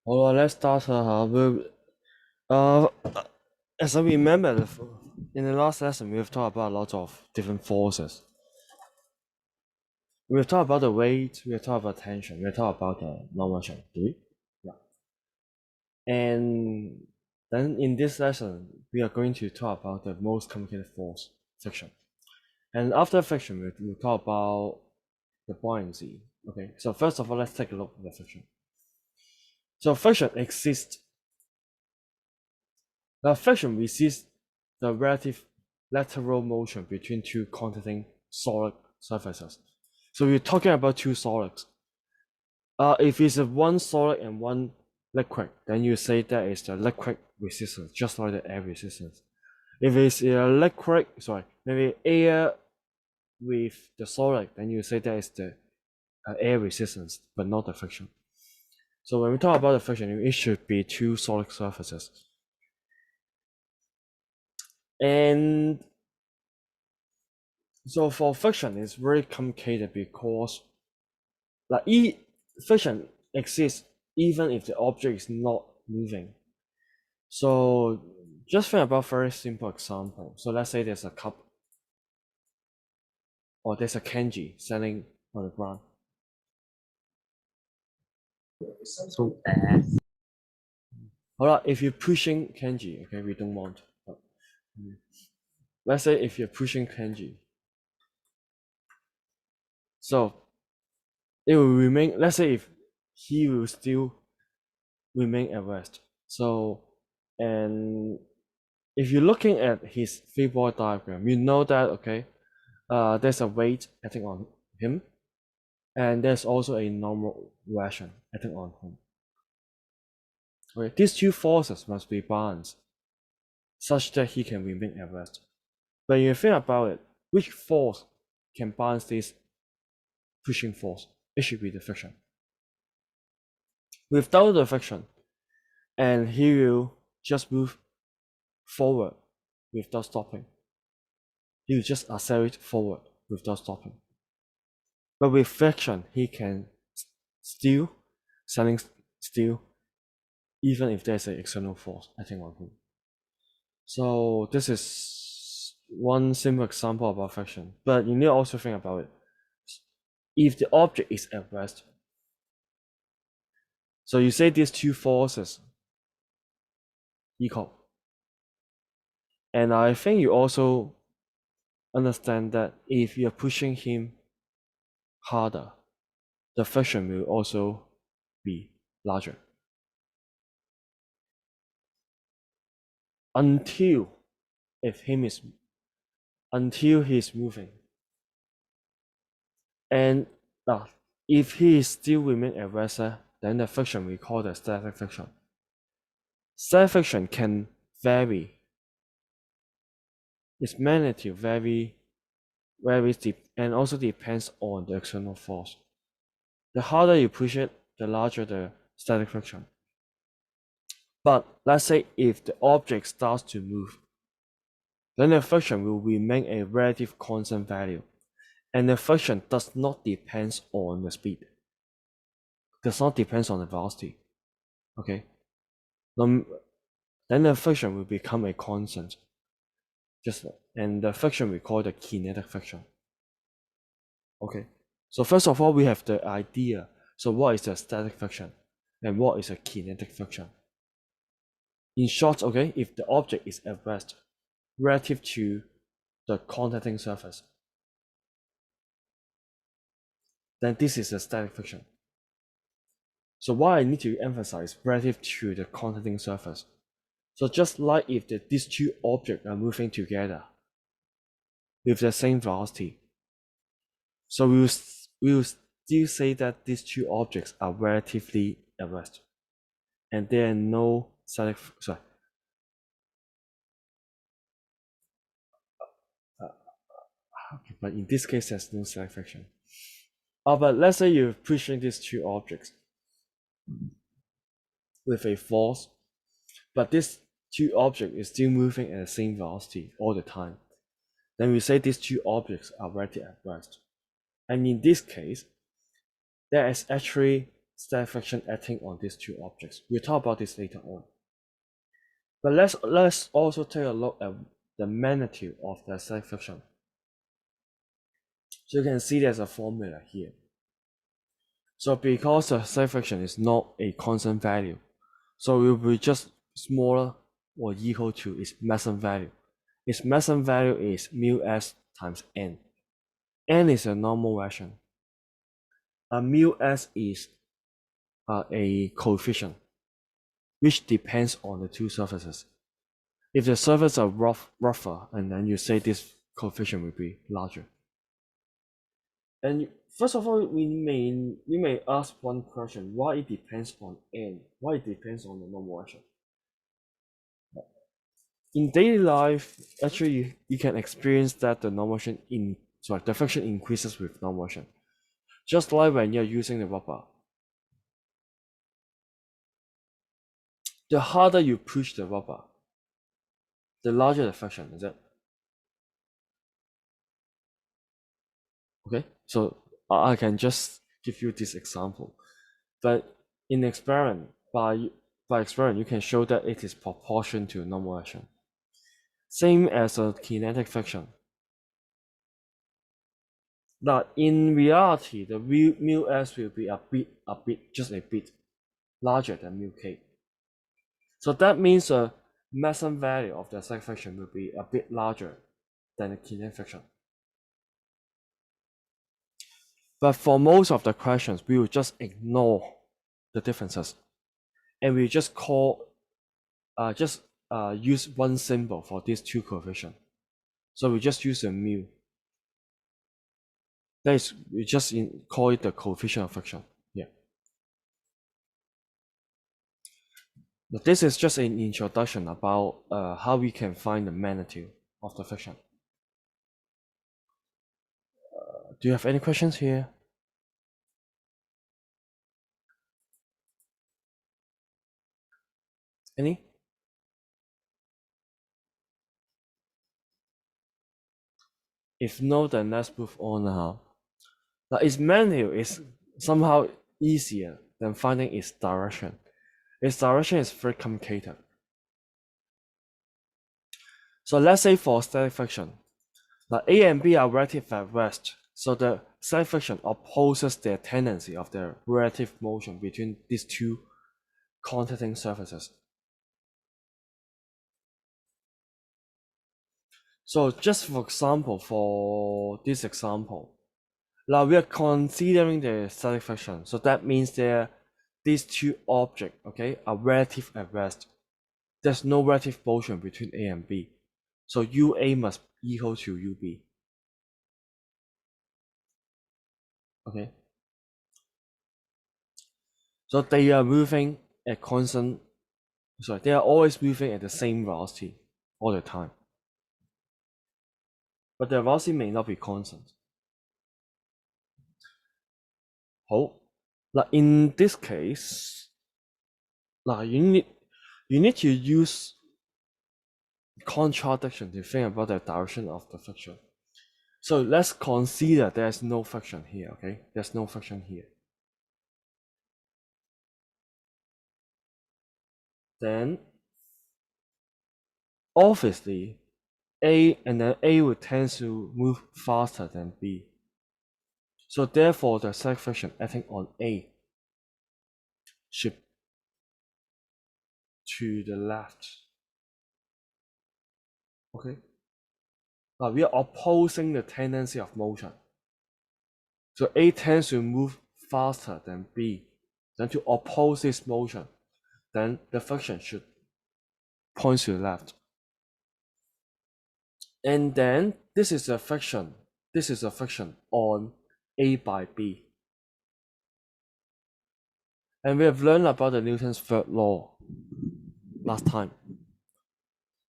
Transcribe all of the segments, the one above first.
let's start. As I remember, in the last lesson, we've talked about a lot of different forces. We've talked about the weight, we've talked about tension, we've talked about the non-motion. Do we? Yeah. And then in this lesson, we are going to talk about the most complicated force, friction. And after friction, we'll talk about the buoyancy. Okay, so first of all, let's take a look at the friction. So friction exists. Now friction resists the relative lateral motion between two contacting solid surfaces. So we're talking about two solids. If it's a one solid and one liquid, then you say that is the liquid resistance, just like the air resistance. If it's a liquid, maybe air with the solid, then you say that is the air resistance, but not the friction. So when we talk about the friction, it should be two solid surfaces. And so for friction, it's very complicated because friction exists even if the object is not moving. So just think about a very simple example. So let's say there's a cup or there's a kanji standing on the ground. So as If you're pushing kanji, okay, we don't want. Let's say if you're pushing kanji, so it will remain. Let's say if he will still remain at rest. So, and if you're looking at his free-body diagram, you know that okay, there's a weight acting on him, and there's also a normal reaction acting on him. Okay, these two forces must be balanced such that he can remain at rest. But you think about it, which force can balance this pushing force? It should be the friction. Without the friction, and he will just move forward without stopping. He will just accelerate forward without stopping. But with friction, he can still standing still, even if there's an external force acting on him. So this is one simple example about friction. But you need to also think about it. If the object is at rest, so you say these two forces equal. And I think you also understand that if you're pushing him harder, the friction will also be larger. Until he's moving. And if he is still remain at rest, then the friction we call the static friction. Static friction can vary. Its magnitude varies and also depends on the external force. The harder you push it, the larger the static friction. But let's say if the object starts to move, then the friction will remain a relative constant value, and the friction does not depend on the speed, does not depend on the velocity. Okay, then the friction will become a constant. And the friction we call the kinetic friction. Okay, so first of all, we have the idea. So what is the static friction, and what is a kinetic friction? In short, okay, if the object is at rest relative to the contacting surface, then this is a static friction. So why I need to emphasize relative to the contacting surface. So just like if these two objects are moving together with the same velocity, so we will still say that these two objects are relatively at rest, and there are no static. Okay, but in this case, there's no static friction. But let's say you're pushing these two objects with a force, but this two objects is still moving at the same velocity all the time. Then we say these two objects are relatively at rest. And in this case, there is actually static friction acting on these two objects. We'll talk about this later on. But let's also take a look at the magnitude of the static friction. So you can see there's a formula here. So because the static friction is not a constant value, so it will be just smaller or equal to its maximum value. Its maximum value is mu s times n. N is a normal version. Mu s is a coefficient which depends on the two surfaces. If the surfaces are rougher, and then you say this coefficient will be larger. And first of all, we may ask one question: why it depends on n? Why it depends on the normal version? In daily life, actually, you can experience that the normal version the friction increases with normal version. Just like when you're using the rubber, the harder you push the rubber, the larger the friction, is it? Okay, so I can just give you this example, but in experiment, by experiment, you can show that it is proportional to normal version. Same as a kinetic friction. Now, in reality, the mu s will be just a bit larger than mu k. So that means the maximum value of the static friction will be a bit larger than the kinetic friction. But for most of the questions, we will just ignore the differences, and we just use one symbol for these two coefficients. So we just use a mu. That is, we just call it the coefficient of friction. Yeah. But this is just an introduction about how we can find the magnitude of the friction. Do you have any questions here? Any? If no, then let's move on now. Now, its magnitude is somehow easier than finding its direction. Its direction is very complicated. So let's say for static friction, now A and B are relative at rest, so the static friction opposes the tendency of the relative motion between these two contacting surfaces. So just for example, for this example, now we are considering the static friction. So that means these two objects, okay, are relative at rest. There's no relative motion between A and B. So UA must equal to UB. Okay. So they are moving at constant, sorry, they are always moving at the same velocity all the time. But the velocity may not be constant. 好，嗱 in this case，嗱 you need to use contradiction to think about the direction of the friction. So let's consider there's no friction here, okay? There's no friction here. Then, obviously, A will tend to move faster than B. So therefore, the static friction acting on A should to the left. Okay? Now we are opposing the tendency of motion. So A tends to move faster than B. Then to oppose this motion, then the friction should point to the left. And then this is a friction. This is a friction on A by B. And we have learned about the Newton's third law last time.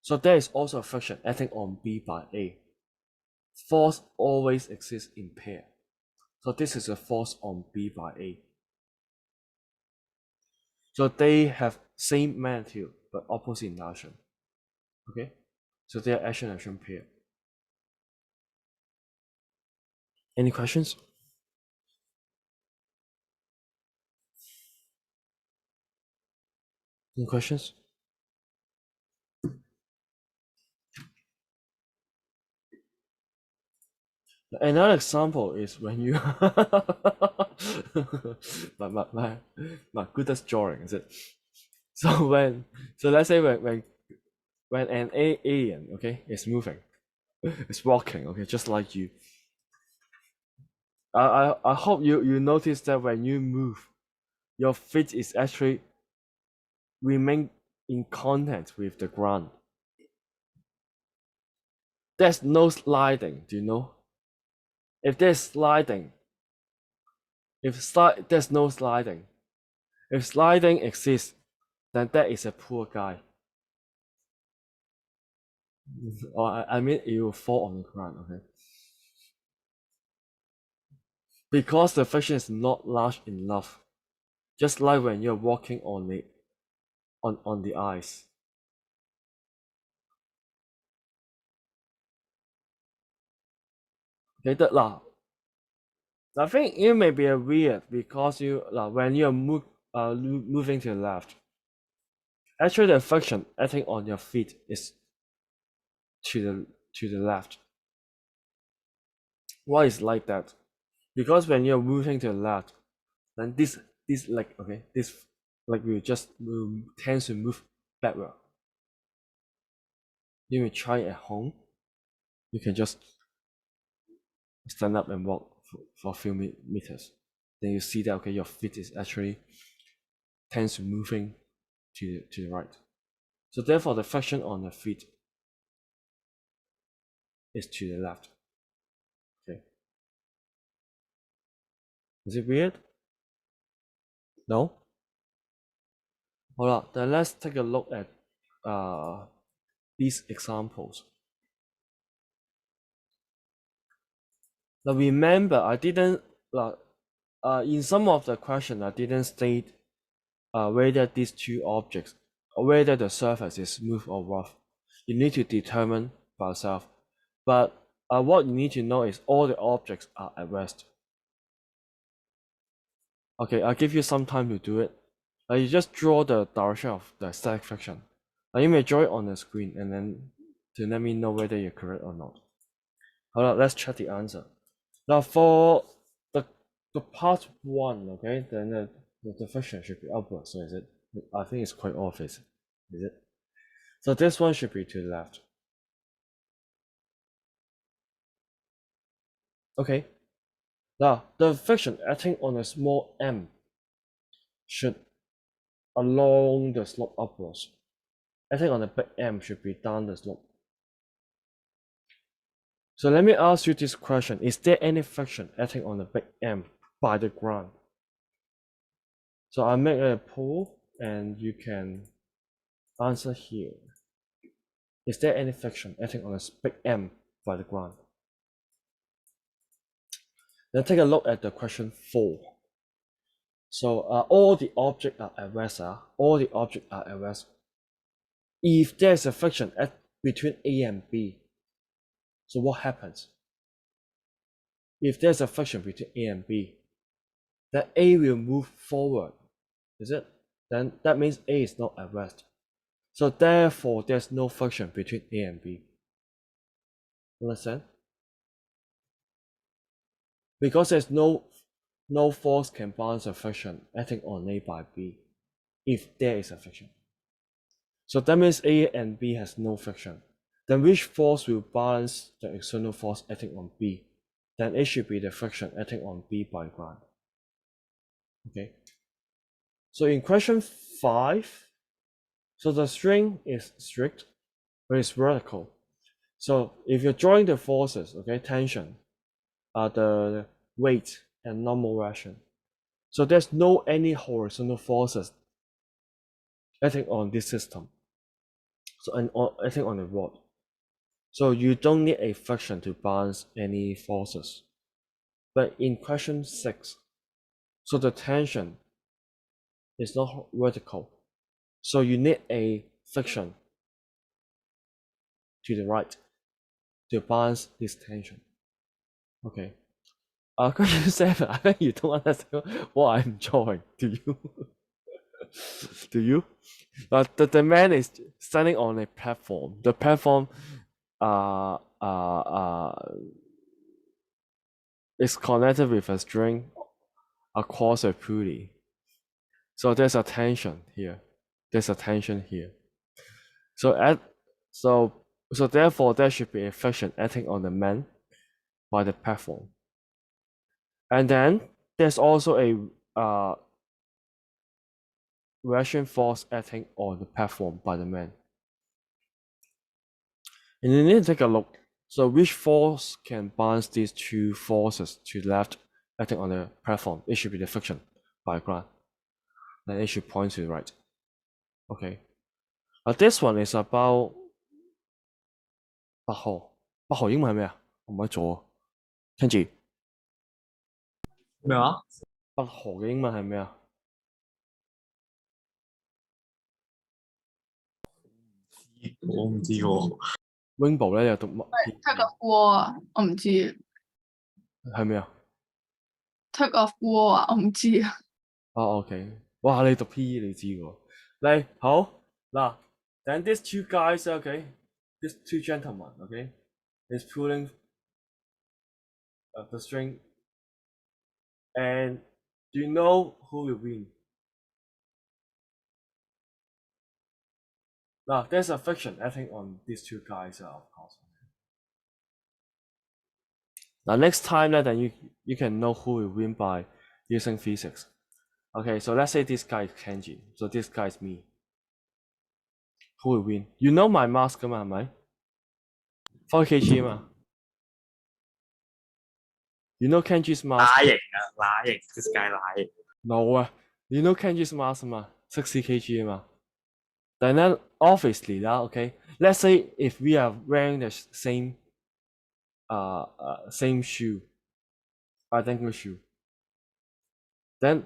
So there is also a friction acting on B by A. Force always exists in pair. So this is a force on B by A. So they have same magnitude but opposite inertia. Okay? So they are action pair. Any questions? Any questions? Another example is when you my goodest drawing is it? So let's say when an alien, okay, is moving, it's walking, okay, just like you. I hope you notice that when you move, your feet is actually remain in contact with the ground. There's no sliding, do you know? If there's sliding, there's no sliding. If sliding exists, then that is a poor guy. Or I mean, it will fall on the ground, okay? Because the friction is not large enough. Just like when you're walking on the ice. Okay, I think it may be a weird because when you're moving to the left, actually the friction acting on your feet is to the left. Why is like that? Because when you're moving to the left, then this leg, okay, this leg will tend to move backward. You may try at home. You can just stand up and walk for a few meters. Then you see that okay, your feet is actually tends to moving to the right. So therefore, the friction on the feet is to the left. Okay, is it weird? No. Alright, then let's take a look at these examples. Now remember, I didn't in some of the question I didn't state whether these two objects or whether the surface is smooth or rough. You need to determine by yourself. But what you need to know is all the objects are at rest. Okay, I'll give you some time to do it. You just draw the direction of the static friction. You may draw it on the screen and then to let me know whether you're correct or not. Alright, let's check the answer. Now for the part one, okay, then the friction should be upward. So is it? I think it's quite obvious. Is it? So this one should be to the left. Okay. Now the friction acting on a small m should along the slope upwards. Acting on a big M should be down the slope. So let me ask you this question. Is there any friction acting on a big M by the ground? So I'll make a poll and you can answer here. Is there any friction acting on a big M by the ground? Then take a look at the question 4. So all the objects are at rest. All the objects are at rest. If there's a friction between A and B, so what happens? If there's a friction between A and B, then A will move forward, is it? Then that means A is not at rest. So therefore, there's no friction between A and B. Understand? Because there's no force can balance a friction acting on A by B if there is a friction. So that means A and B has no friction. Then which force will balance the external force acting on B? Then it should be the friction acting on B by ground. Okay. So in question 5, so the string is strict, but it's vertical. So if you're drawing the forces, okay, tension, the weight and normal motion. So there's no any horizontal forces acting on this system. So acting on the rod. So you don't need a friction to balance any forces. But in question 6, so the tension is not vertical. So you need a friction to the right to balance this tension. Okay. Question 7, I think you don't understand what I'm drawing, do you? Do you? But the man is standing on a platform. The platform uh, uh, uh, is connected with a string across a pulley. So there's a tension here. There's a tension here. So so therefore there should be a friction acting on the man by the platform. And then there's also a reaction force acting on the platform by the man. And you need to take a look. So which force can balance these two forces to the left acting on the platform? It should be the friction by ground. Then it should point to the right. Okay. This one is about 8號英文係咩啊？我唔可以做啊。聽住咩話？8號嘅英文係咩啊？我唔知喎。Rainbow 咧又讀乜 Tug of war 啊，我唔知。係咩啊？ Tug of war 啊，我唔知啊。OK，哇！你讀 PE 你知喎。嚟好嗱，then these two guys these two gentlemen is pulling the string, and do you know who will win? Now there's a friction acting on these two guys, of course. Now next time then you can know who will win by using physics. Okay, so let's say this guy is Kenji, so this guy is me. Who will win? You know my mass 㗎嘛係咪？4 kg 嘛。You know Kenji's mass? 乸型啊，乸型，this guy 乸型。No 啊，You know Kenji's mass 嘛，60 kg 嘛。Then obviously啦，OK，let's say if we are wearing the same same shoe, identical shoe, then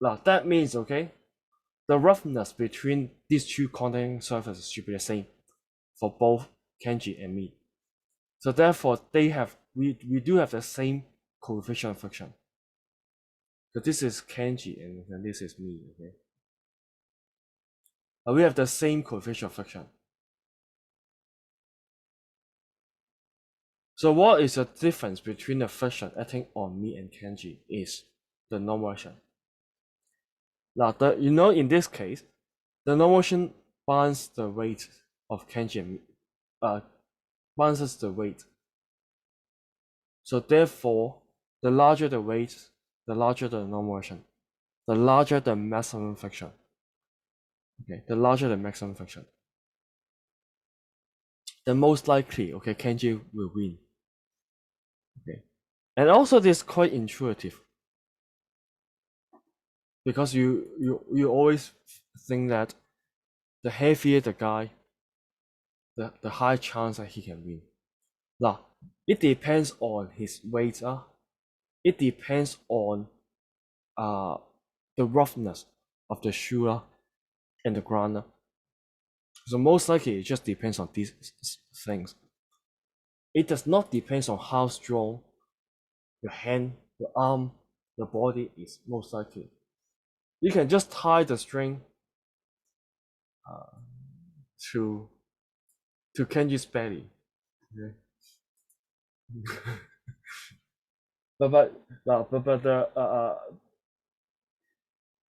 now that means the roughness between these two contacting surfaces should be the same for both Kenji and me. So therefore we do have the same coefficient of friction. So this is Kenji and this is me, we have the same coefficient of friction. So what is the difference between the friction acting on me and Kenji is the normal motion. Now, in this case, the normal motion balances the weight of Kenji and me, balances the weight. So therefore, the larger the weight, the larger the normal motion, the larger the maximum friction. The larger the maximum friction, the most likely, Kenji will win. And also this is quite intuitive because you always think that the heavier the guy, the high chance that he can win. Now, it depends on his weight. It depends on the roughness of the shoe and the ground. So most likely it just depends on these things. It does not depend on how strong your hand, your arm, your body is most likely. You can just tie the string to Kenji's belly. but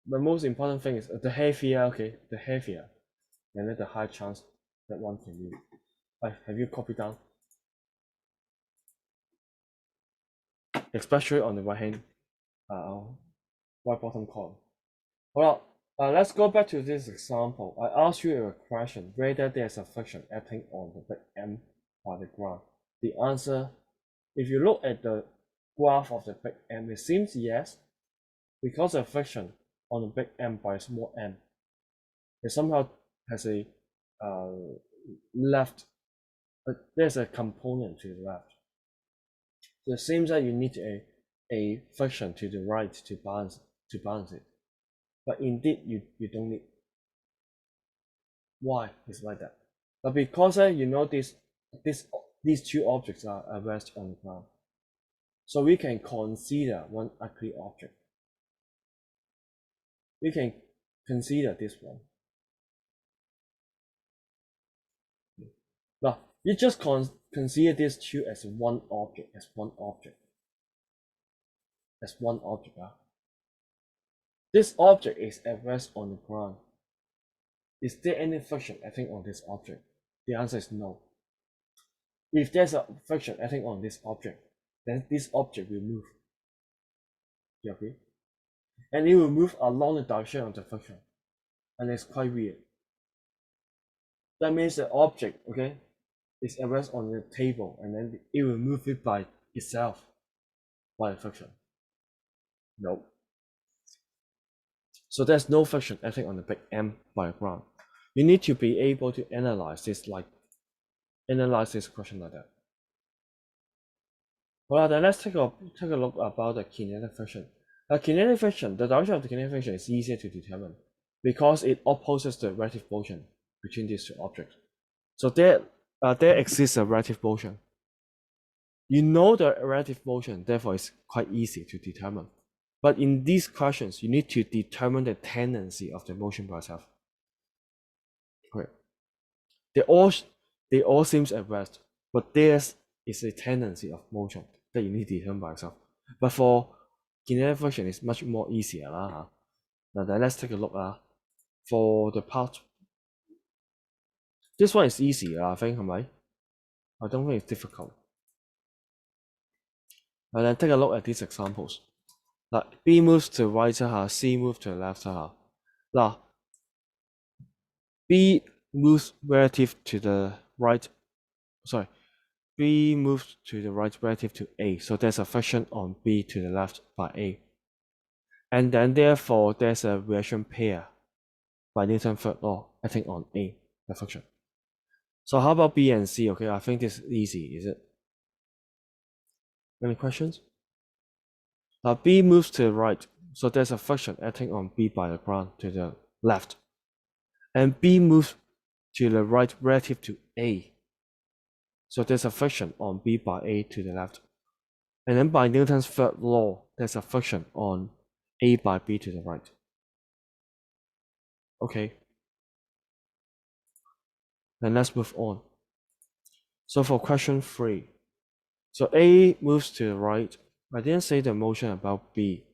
the most important thing is the heavier, the heavier, and then the high chance that one can win. Have you copied down? Especially on the right hand, right bottom column. Well, let's go back to this example. I asked you a question whether there's a friction acting on the big M by the ground. The answer, if you look at the graph of the big M, it seems yes, because of friction on the big M by small m, it somehow has a left, there's a component to the left. So it seems that you need a friction to the right to balance it. But indeed, you don't need. Why? It's like that. But because these two objects are rest on the ground, so we can consider one ugly object. we can consider this one. Now, you just consider these two as one object, This object is at rest on the ground. Is there any friction acting on this object? The answer is no. If there's a friction acting on this object, then this object will move. Do you agree? And it will move along the direction of the friction. And it's quite weird. That means the object, okay, is at rest on the table, and then it will move it by itself by the friction. No. So there's no friction acting on the big M by the ground. You need to be able to analyze this question like that. Well, then let's take a look about the kinetic friction. Kinetic friction, the direction of the kinetic friction is easier to determine because it opposes the relative motion between these two objects. So there exists a relative motion. You know the relative motion, therefore it's quite easy to determine. But in these questions, you need to determine the tendency of the motion by itself. Okay. They all seem at rest, but there is a tendency of motion that you need to determine by yourself. But for kinetic friction, it's much more easier. Now then let's take a look for the part. This one is easy, I think, right? I don't think it's difficult. And then take a look at these examples. Like B moves to the right, C moves to the left. Now, B moves relative to the right. Sorry, B moves to the right relative to A. So there's a friction on B to the left by A. And then therefore there's a reaction pair by Newton's third law acting on A, the friction. So how about B and C? Okay, I think this is easy, is it? Any questions? Now B moves to the right, so there's a friction acting on B by the ground to the left. And B moves to the right relative to A. So there's a friction on B by A to the left. And then by Newton's third law, there's a friction on A by B to the right. Okay. Then let's move on. So for question 3, so A moves to the right. I didn't say the motion about B,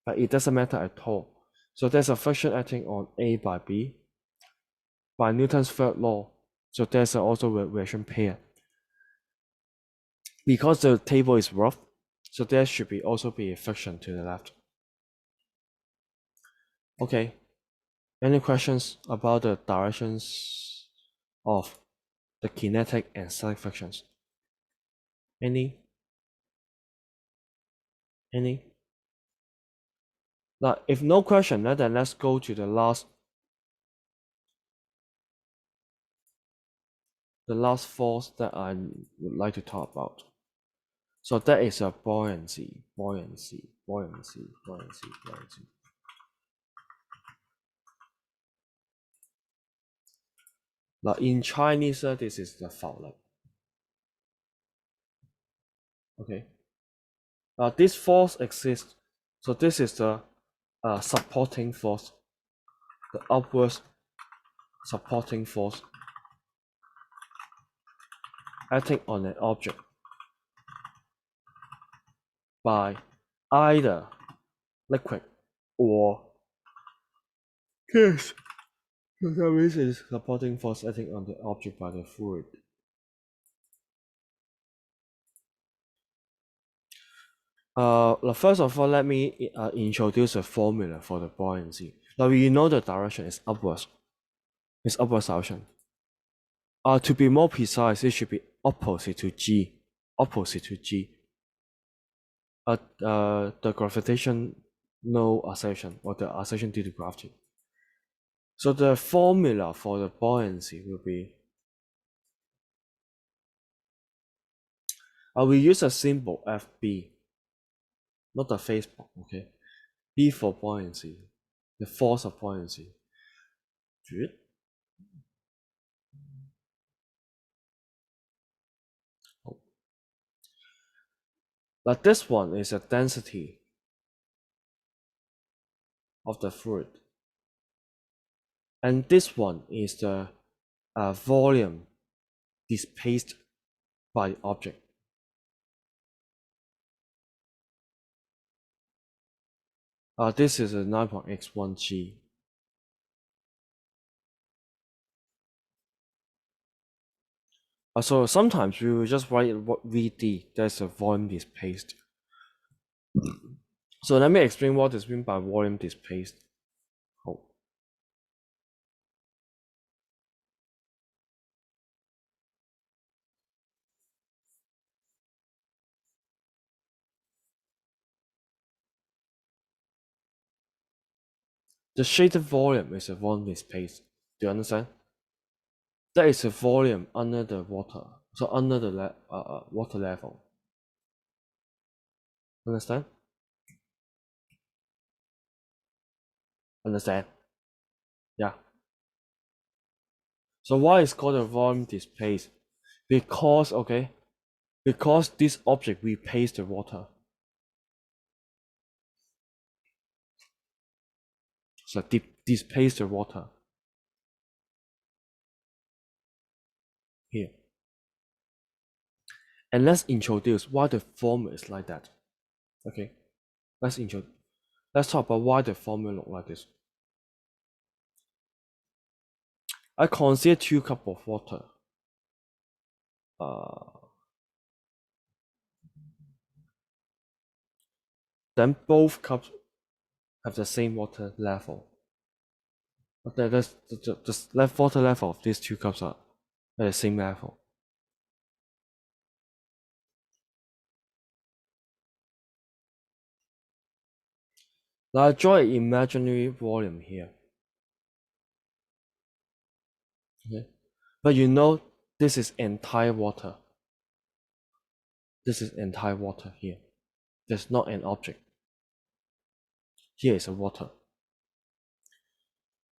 but it doesn't matter at all. So there's a friction acting on A by B by Newton's third law. So there's also a reaction pair. Because the table is rough, so there should also be a friction to the left. Okay. Any questions about the directions of the kinetic and static frictions? Any? Now, if no question, then let's go to the last force that I would like to talk about. So that is a buoyancy. Now in Chinese, this is the 法力. Okay. Now this force exists. So this is the supporting force, the upward supporting force acting on an object by either liquid or gas. For some reason, supporting force acting on the object by the fluid. First of all, let me introduce a formula for the buoyancy. Now we know the direction is upwards. It's upward direction. To be more precise, it should be opposite to G. The gravitational acceleration or the acceleration due to gravity. So the formula for the buoyancy will be, we use a symbol FB, not the Facebook, okay? B for buoyancy, the force of buoyancy. Good. Now this one is a density of the fluid. and this one is the volume displaced by the object. This is a 9.x1g. So sometimes we will just write what VD, that's a volume displaced. So let me explain what is meant by volume displaced. Oh. The shaded volume is a volume displaced. Do you understand? That is a volume under the water, so under the water level. Understand? Understand? Yeah. So why is called a volume displaced? Because this object replaces the water. So displace the water here. And let's introduce why the formula is like that. Okay, let's talk about why the formula look like this. I consider 2 cups of water. Then both cups have the same water level. Okay, the water level of these 2 cups are at the same level. Now I draw an imaginary volume here. Okay, but you know this is entire water. This is entire water here. There's not an object. Here is a water.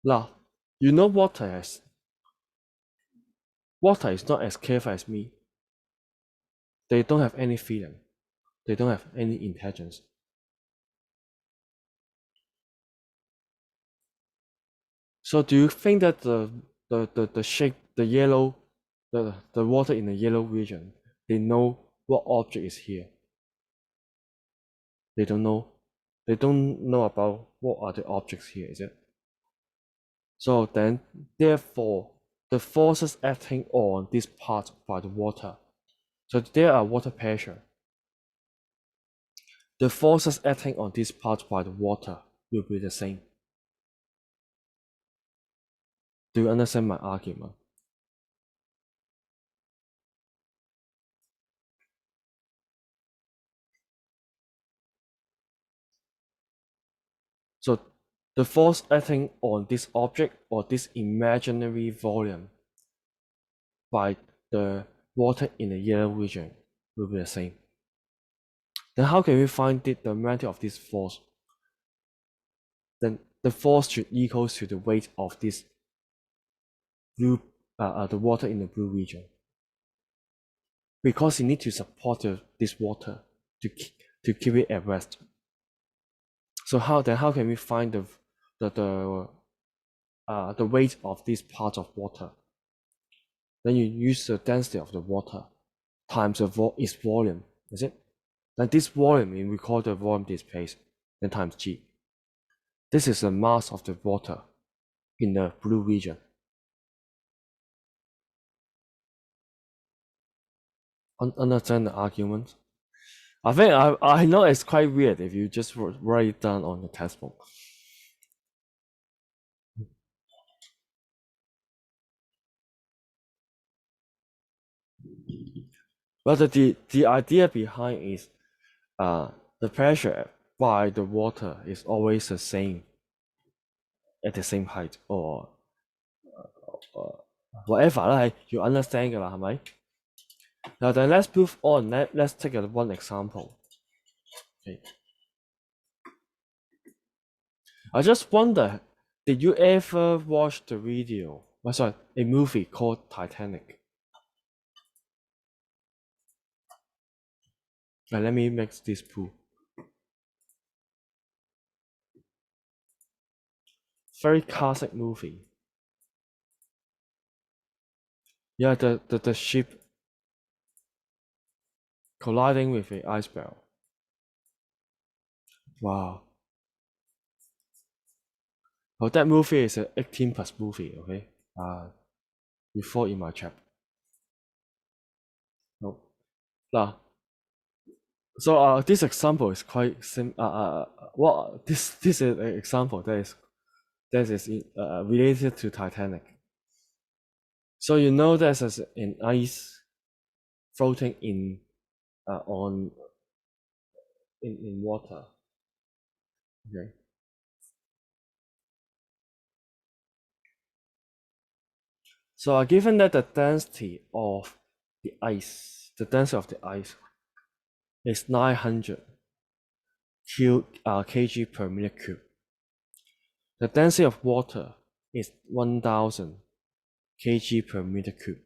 Now, you know water is not as careful as me. They don't have any feeling. They don't have any intelligence. So do you think that the shape, the water in the yellow region, they know what object is here? They don't know. They don't know about what are the objects here, is it? So then, therefore, the forces acting on this part by the water. So there are water pressure. The forces acting on this part by the water will be the same. Do you understand my argument? So the force acting on this object or this imaginary volume by the water in the yellow region will be the same. Then how can we find the magnitude of this force? Then the force should equal to the weight of this blue, the water in the blue region, because you need to support this water to keep it at rest. So how can we find the weight of this part of water? Then you use the density of the water times its volume, is it? Then this volume we call the volume displaced, then times G. This is the mass of the water in the blue region. Understand the argument? I think I know it's quite weird if you just write it down on the textbook. But the idea behind is the pressure by the water is always the same at the same height or whatever, right? You understand 㗎啦，係咪? Now then let's move on. Let's take one example. Okay. I just wonder, did you ever watch the video? Sorry, a movie called Titanic? Let me make this pool. Very classic movie. Yeah, the ship colliding with a ice barrel. Wow. Oh, that movie is an 18 plus movie, okay? You fall in my trap. No. Now, so this example is quite well, this is an example that is related to Titanic. So you know there's an ice floating in on in water. Okay. So given that the density of the ice is 900 kg per meter cube. The density of water is 1000 kg per meter cube.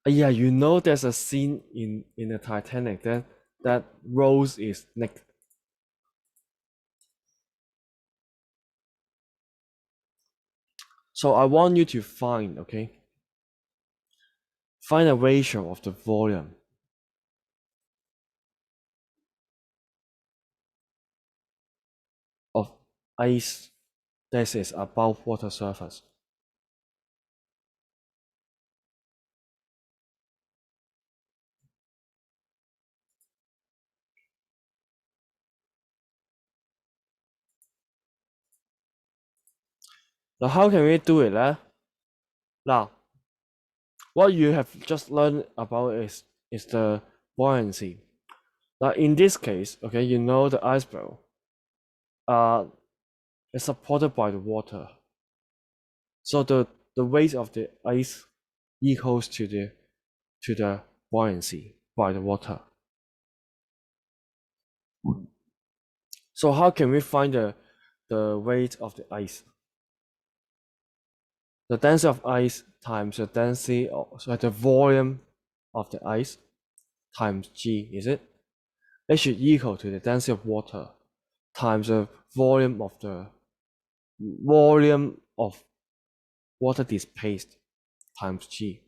Yeah, you know there's a scene in the Titanic that Rose is naked. So I want you to find a ratio of the volume of ice that is above water surface. Now how can we do it? Now, what you have just learned about is the buoyancy. Now in this case, okay, you know the ice barrel is supported by the water. So the weight of the ice equals to the buoyancy by the water. So how can we find the weight of the ice? The density of ice times the density so the volume of the ice times G, is it? It should equal to the density of water times the volume of water displaced times G.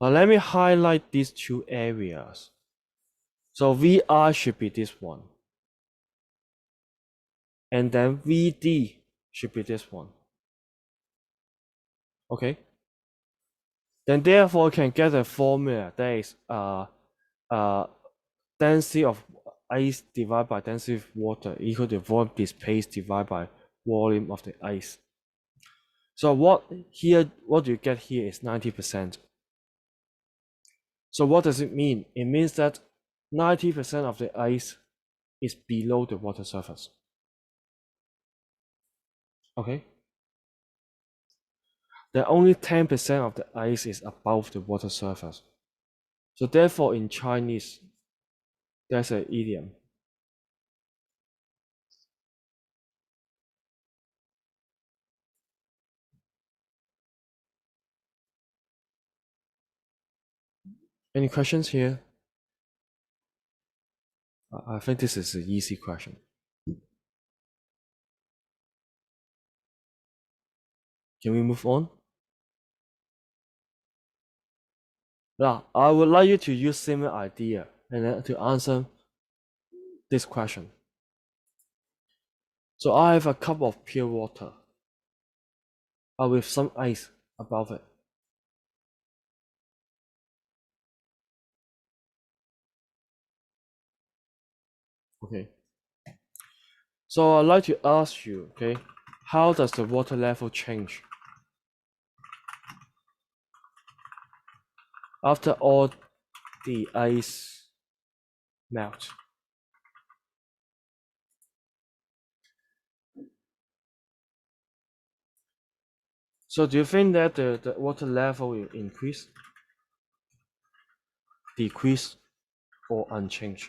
Now let me highlight these two areas. So VR should be this one. And then VD should be this one. Okay? Then therefore can get a formula that is density of ice divided by density of water equal to volume displaced divided by volume of the ice. So what you get here is 90%. So what does it mean? It means that 90% of the ice is below the water surface. Okay? Then only 10% of the ice is above the water surface. So therefore in Chinese, there's an idiom. Any questions here? I think this is an easy question. Can we move on? Now, I would like you to use similar idea and then to answer this question. So I have a cup of pure water with some ice above it. Okay. So I'd like to ask you, okay, how does the water level change after all the ice melt? So do you think that the water level will increase, decrease, or unchanged?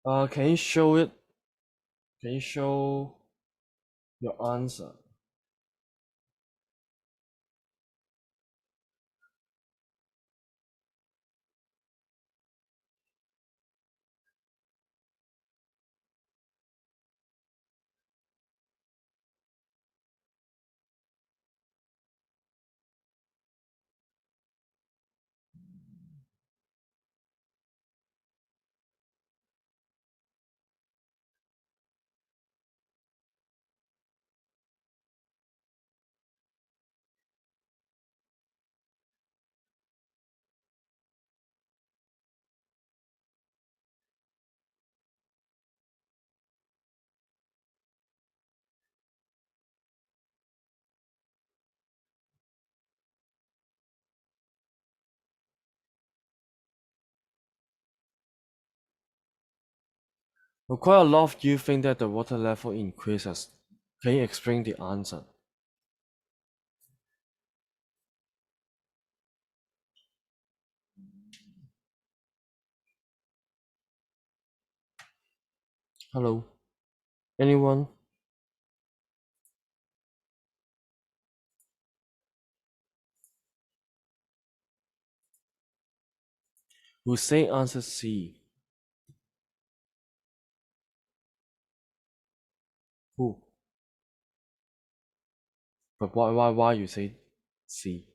Can you show it? Can you show your answer? Well, quite a lot of you think that the water level increases. Can you explain the answer? Hello? Anyone? Who say answer C? Who? But why you say C?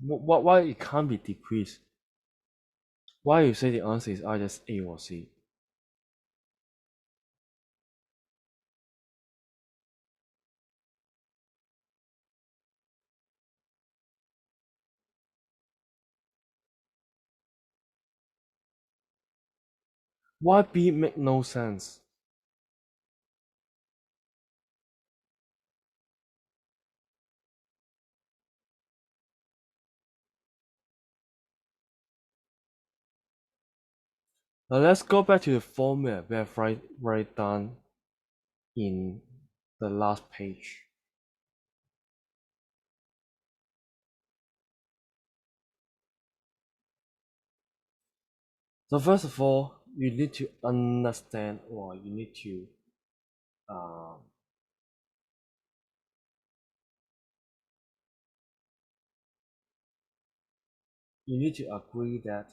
Why it can't be decreased? Why you say the answer is either A or C? Why B make no sense? Now let's go back to the formula we have write down in the last page. So first of all, you need to understand, or you need to agree that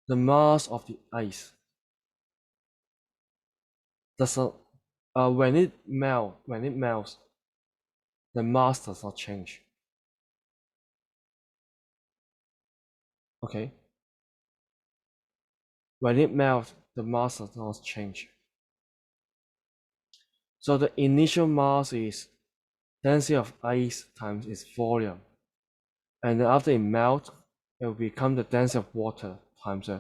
the mass of the ice does not, when it melts, the mass does not change. Okay. When it melts, the mass does not change. So the initial mass is density of ice times its volume. And then after it melts, it will become the density of water times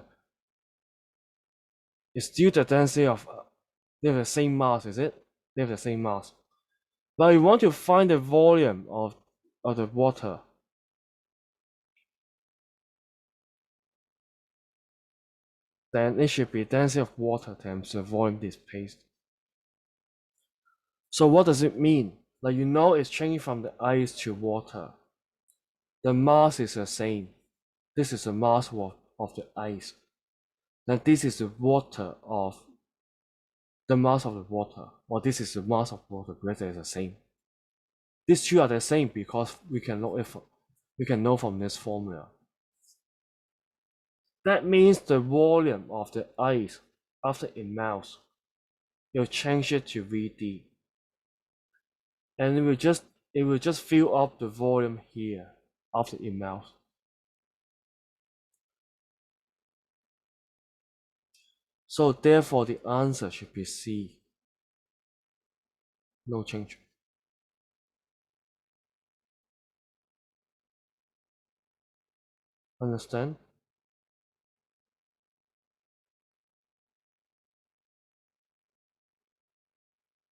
it's still the density of, they have the same mass, is it? They have the same mass. But you want to find the volume of the water. Then it should be density of water times the volume displaced. So what does it mean? Like, you know, it's changing from the ice to water. The mass is the same. This is the mass of the ice. Then this is the water of the mass of the water, or this is the mass of water, because it's the same. These two are the same because we can know from this formula. That means the volume of the ice after it melts, you'll change it to Vd, and it will just fill up the volume here after it melts. So therefore the answer should be C. No change. Understand?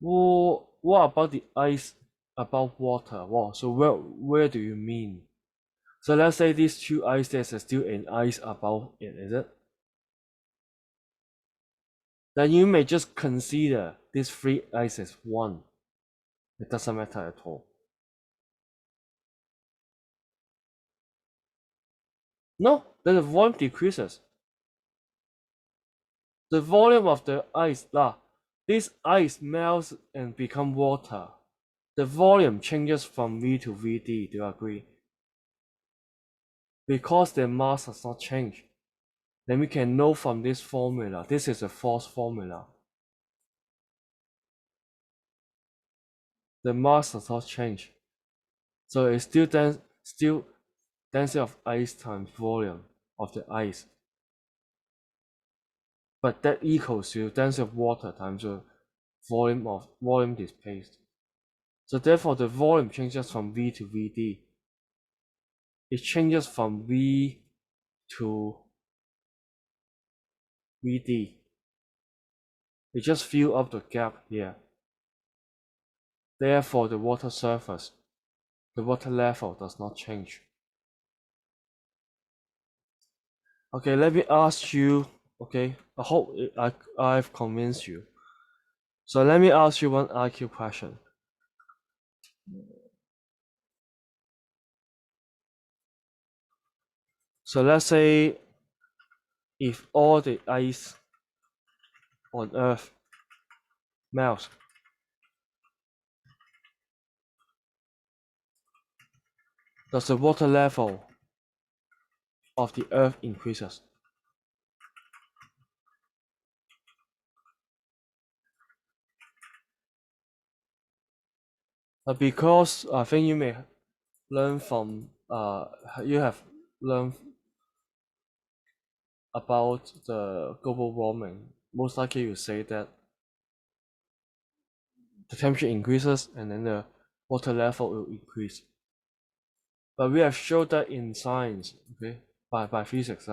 Well, what about the ice above water? Well, so where do you mean? So let's say these two ice, there's still an ice above it, is it? Then you may just consider these three ices one. It doesn't matter at all. No, then the volume decreases. The volume of the ice, this ice melts and become water. The volume changes from V to Vd, do you agree? Because the mass does not change. Then we can know from this formula, this is a false formula. The mass does not change. So it's still density of ice times volume of the ice. But that equals to density of water times the volume displaced. So therefore the volume changes from V to Vd. It changes from V to Vd. It just fill up the gap here. Therefore the water surface, the water level does not change. Okay, let me ask you, okay, I hope I've convinced you. So let me ask you one IQ question. So let's say if all the ice on Earth melts, does the water level of the Earth increases? Because I think you may learn from you have learned about the global warming. Most likely you say that the temperature increases and then the water level will increase. But we have shown that in science, okay, by physics,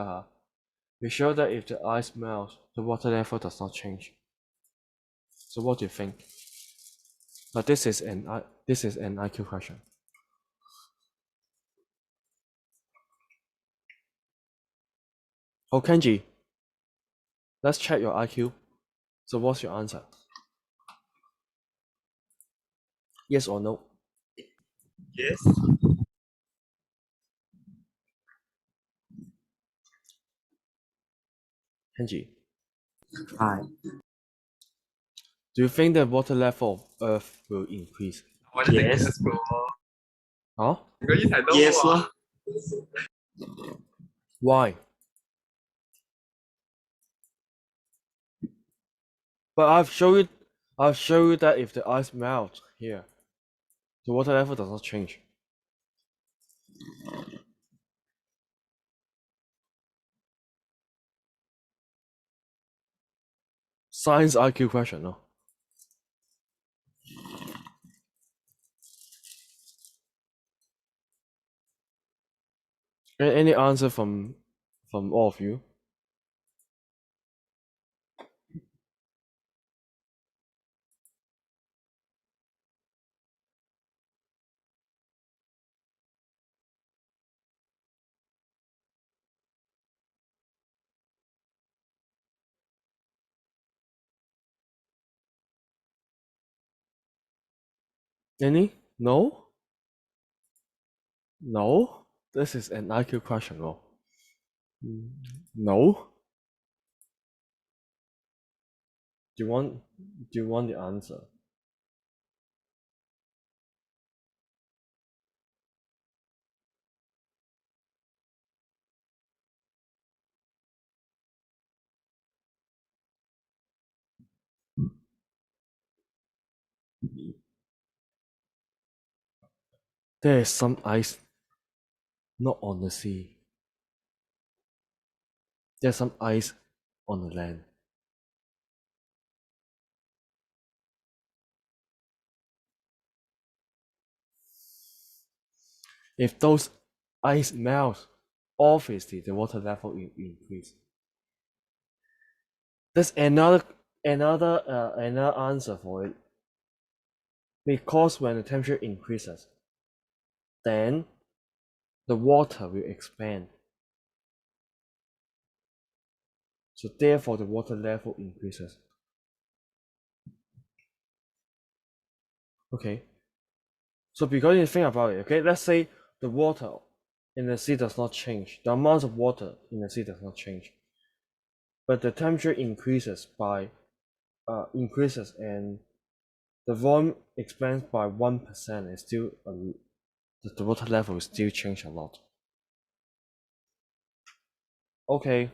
we show that if the ice melts, the water level does not change. So what do you think? But this is an IQ question. Oh, Kenji, let's check your IQ. So what's your answer? Yes or no? Yes. Kenji, Hi. do you think the water level of Earth will increase? Yes. Huh? Yes 咯。Why? But I've shown you that if the ice melts here, the water level does not change. Science IQ question, no? Any answer from all of you? Any? No? No? This is an IQ question, no? No? Do you want the answer? There is some ice not on the sea. There's some ice on the land. If those ice melt, obviously the water level will increase. There's another answer for it. Because when the temperature increases, then the water will expand. So therefore the water level increases. Okay. So because you think about it, okay, let's say the water in the sea does not change. The amount of water in the sea does not change. But the temperature increases and the volume expands by 1%, it's still the water level still change a lot. Okay.